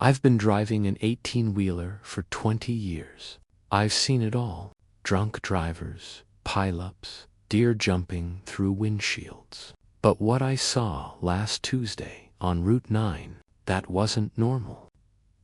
I've been driving an 18-wheeler for 20 years. I've seen it all. Drunk drivers, pileups, deer jumping through windshields. But what I saw last Tuesday on Route 9, that wasn't normal.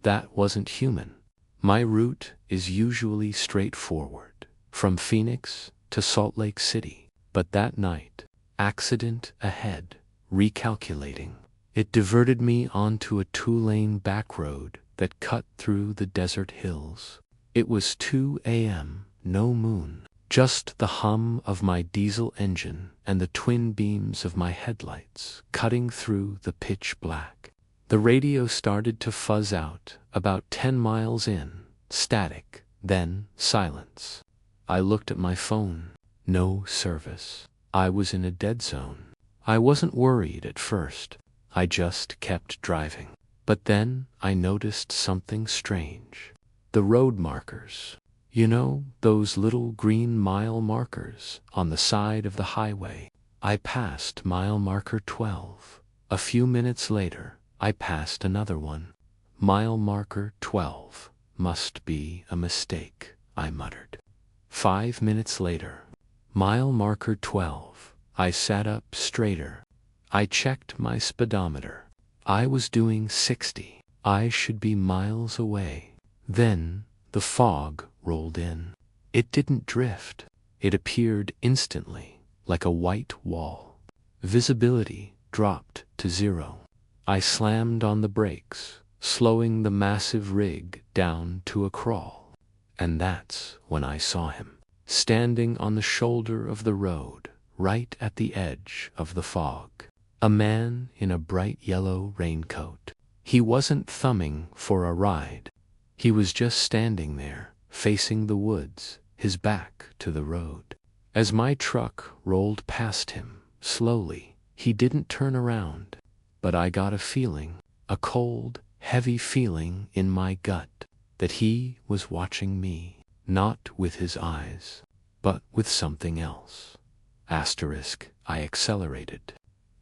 That wasn't human. My route is usually straightforward, from Phoenix to Salt Lake City. But that night, accident ahead, recalculating. It diverted me onto a 2-lane back road that cut through the desert hills. It was 2 a.m., no moon, just the hum of my diesel engine and the twin beams of my headlights cutting through the pitch black. The radio started to fuzz out about 10 miles in, static, then silence. I looked at my phone. No service. I was in a dead zone. I wasn't worried at first. I just kept driving. But then I noticed something strange. The road markers. You know, those little green mile markers on the side of the highway. I passed mile marker 12. A few minutes later, I passed another one. Mile marker 12. Must be a mistake, I muttered. 5 minutes later, mile marker 12. I sat up straighter. I checked my speedometer. I was doing 60. I should be miles away. Then the fog rolled in. It didn't drift. It appeared instantly, like a white wall. Visibility dropped to 0. I slammed on the brakes, slowing the massive rig down to a crawl. And that's when I saw him, standing on the shoulder of the road, right at the edge of the fog. A man in a bright yellow raincoat. He wasn't thumbing for a ride. He was just standing there, facing the woods, his back to the road. As my truck rolled past him, slowly, he didn't turn around. But I got a feeling, a cold, heavy feeling in my gut, that he was watching me, not with his eyes, but with something else. Asterisk, I accelerated.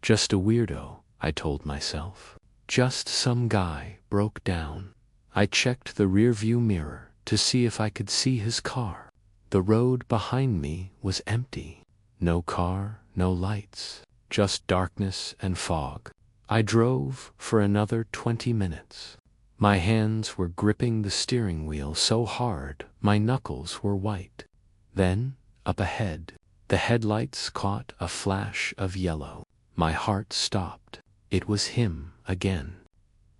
Just a weirdo, I told myself. Just some guy broke down. I checked the rearview mirror to see if I could see his car. The road behind me was empty. No car, no lights, just darkness and fog. I drove for another 20 minutes. My hands were gripping the steering wheel so hard my knuckles were white. Then, up ahead, the headlights caught a flash of yellow. My heart stopped. It was him again.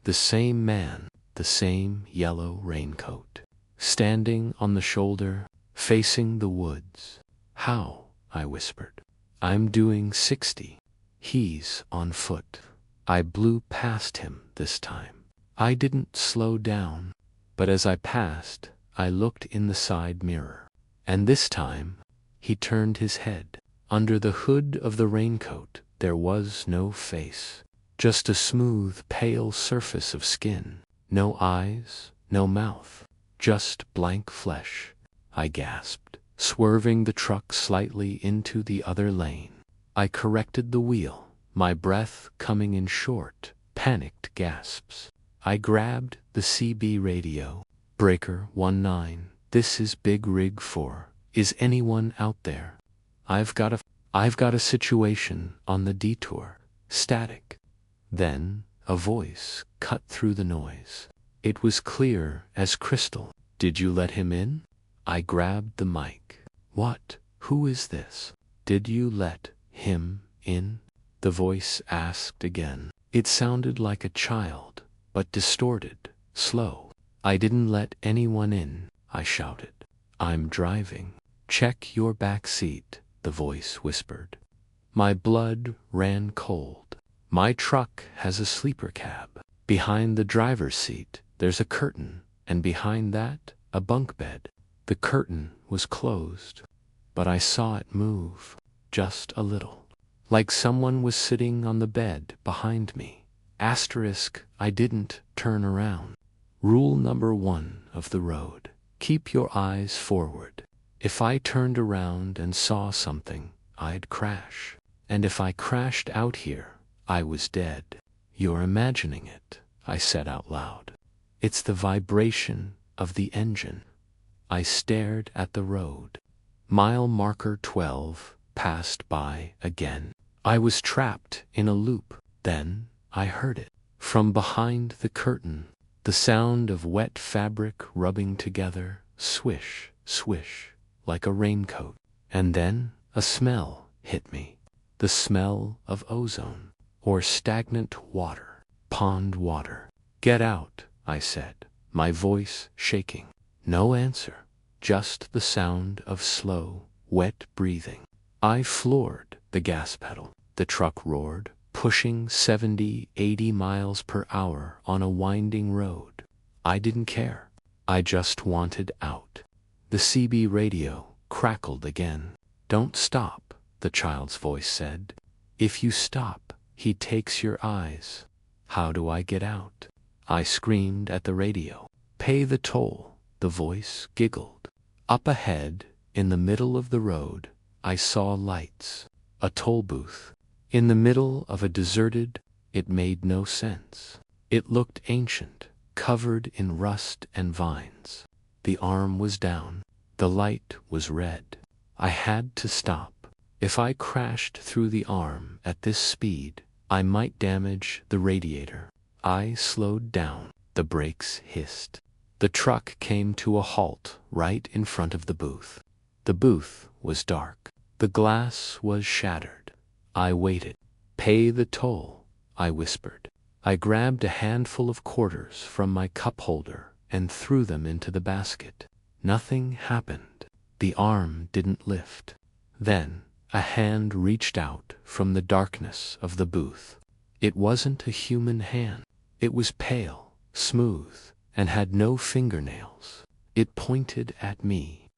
The same man, the same yellow raincoat, standing on the shoulder, facing the woods. How? I whispered. I'm doing 60. He's on foot. I blew past him this time. I didn't slow down, but as I passed, I looked in the side mirror. And this time, he turned his head. Under the hood of the raincoat, there was no face. Just a smooth, pale surface of skin. No eyes, no mouth. Just blank flesh. I gasped, swerving the truck slightly into the other lane. I corrected the wheel, my breath coming in short, panicked gasps. I grabbed the CB radio. Breaker 19, this is Big Rig 4. Is anyone out there? I've got a situation on the detour. Static. Then a voice cut through the noise. It was clear as crystal. Did you let him in? I grabbed the mic. What? Who is this? Did you let him in? The voice asked again. It sounded like a child, but distorted, slow. I didn't let anyone in, I shouted. I'm driving. Check your back seat, the voice whispered. My blood ran cold. My truck has a sleeper cab. Behind the driver's seat, there's a curtain, and behind that, a bunk bed. The curtain was closed, but I saw it move, just a little. Like someone was sitting on the bed behind me. Asterisk, I didn't turn around. Rule number 1 of the road. Keep your eyes forward. If I turned around and saw something, I'd crash. And if I crashed out here, I was dead. You're imagining it, I said out loud. It's the vibration of the engine. I stared at the road. Mile marker 12 passed by again. I was trapped in a loop. Then I heard it. From behind the curtain, the sound of wet fabric rubbing together, swish, swish, like a raincoat. And then a smell hit me. The smell of ozone, or stagnant water, pond water. "Get out," I said, my voice shaking. No answer, just the sound of slow, wet breathing. I floored the gas pedal. The truck roared, pushing 70, 80 miles per hour on a winding road. I didn't care. I just wanted out. The CB radio crackled again. "Don't stop," the child's voice said. "If you stop, he takes your eyes." "How do I get out?" I screamed at the radio. "Pay the toll," the voice giggled. Up ahead, in the middle of the road, I saw lights. A toll booth. In the middle of a deserted, it made no sense. It looked ancient, covered in rust and vines. The arm was down. The light was red. I had to stop. If I crashed through the arm at this speed, I might damage the radiator. I slowed down. The brakes hissed. The truck came to a halt right in front of the booth. The booth was dark. The glass was shattered. I waited. "Pay the toll," I whispered. I grabbed a handful of quarters from my cup holder and threw them into the basket. Nothing happened. The arm didn't lift. Then a hand reached out from the darkness of the booth. It wasn't a human hand. It was pale, smooth, and had no fingernails. It pointed at me.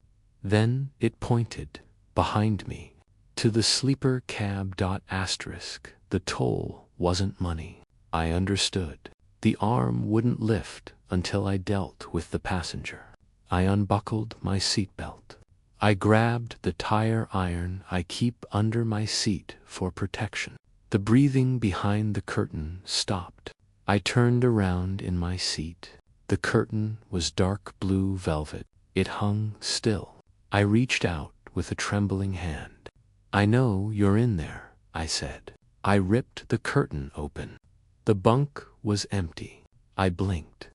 Then it pointed behind me to the sleeper cab. The toll wasn't money. I understood. The arm wouldn't lift until I dealt with the passenger. I unbuckled my seatbelt. I grabbed the tire iron I keep under my seat for protection. The breathing behind the curtain stopped. I turned around in my seat. The curtain was dark blue velvet. It hung still. I reached out with a trembling hand. "I know you're in there," I said. I ripped the curtain open. The bunk was empty. I blinked.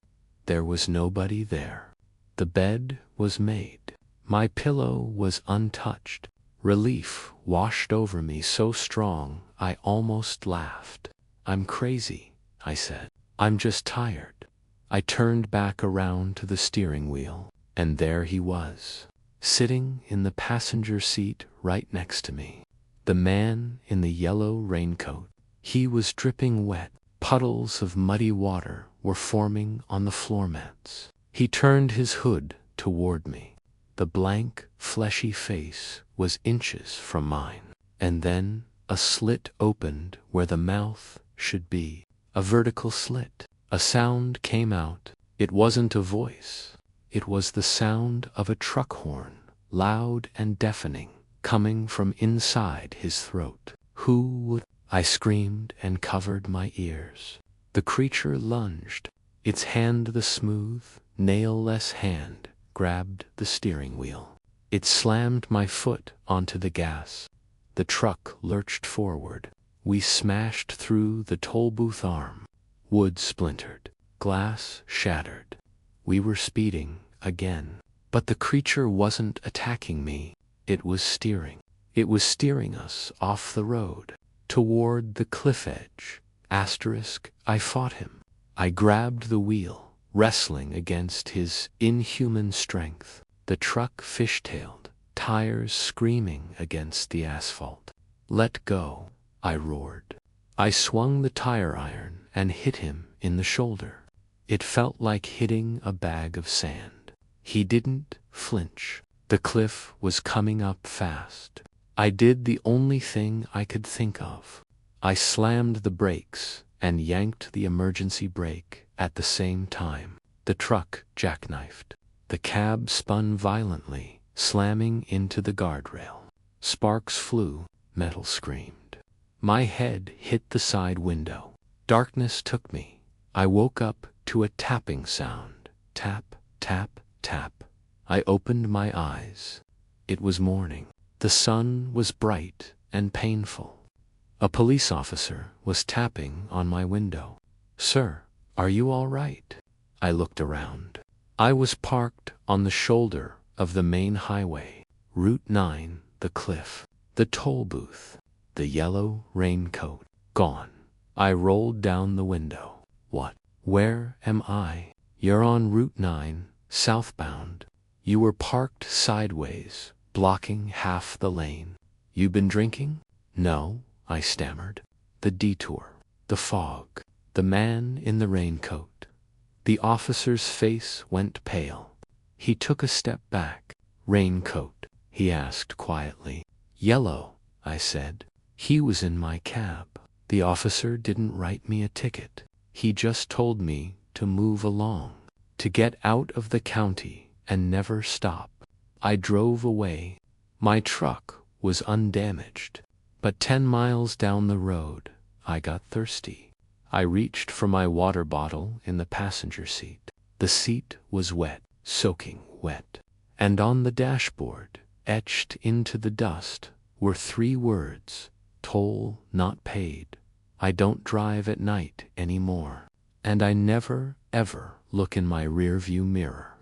There was nobody there. The bed was made. My pillow was untouched. Relief washed over me so strong I almost laughed. "I'm crazy," I said. "I'm just tired." I turned back around to the steering wheel, and there he was, sitting in the passenger seat right next to me. The man in the yellow raincoat. He was dripping wet. Puddles of muddy water were forming on the floor mats. He turned his hood toward me. The blank, fleshy face was inches from mine. And then a slit opened where the mouth should be. A vertical slit. A sound came out. It wasn't a voice. It was the sound of a truck horn, loud and deafening, coming from inside his throat. "Who would—" I screamed and covered my ears. The creature lunged. Its hand, the smooth, nail-less hand, grabbed the steering wheel. It slammed my foot onto the gas. The truck lurched forward. We smashed through the toll booth arm. Wood splintered. Glass shattered. We were speeding again. But the creature wasn't attacking me. It was steering. It was steering us off the road, toward the cliff edge. I fought him. I grabbed the wheel, wrestling against his inhuman strength. The truck fishtailed, tires screaming against the asphalt. "Let go," I roared. I swung the tire iron and hit him in the shoulder. It felt like hitting a bag of sand. He didn't flinch. The cliff was coming up fast. I did the only thing I could think of. I slammed the brakes and yanked the emergency brake at the same time. The truck jackknifed. The cab spun violently, slamming into the guardrail. Sparks flew. Metal screamed. My head hit the side window. Darkness took me. I woke up to a tapping sound. Tap, tap, tap. I opened my eyes. It was morning. The sun was bright and painful. A police officer was tapping on my window. "Sir, are you all right?" I looked around. I was parked on the shoulder of the main highway. Route 9, the cliff, the toll booth, the yellow raincoat, gone. I rolled down the window. "What? Where am I?" "You're on Route 9, southbound. You were parked sideways, blocking half the lane. You been drinking?" "No," I stammered. The detour, the fog, the man in the raincoat. The officer's face went pale. He took a step back. "Raincoat?" he asked quietly. "Yellow," I said. "He was in my cab." The officer didn't write me a ticket. He just told me to move along, to get out of the county and never stop. I drove away. My truck was undamaged. But 10 miles down the road, I got thirsty. I reached for my water bottle in the passenger seat. The seat was wet, soaking wet. And on the dashboard, etched into the dust, were 3 words: toll not paid. I don't drive at night anymore. And I never, ever look in my rearview mirror.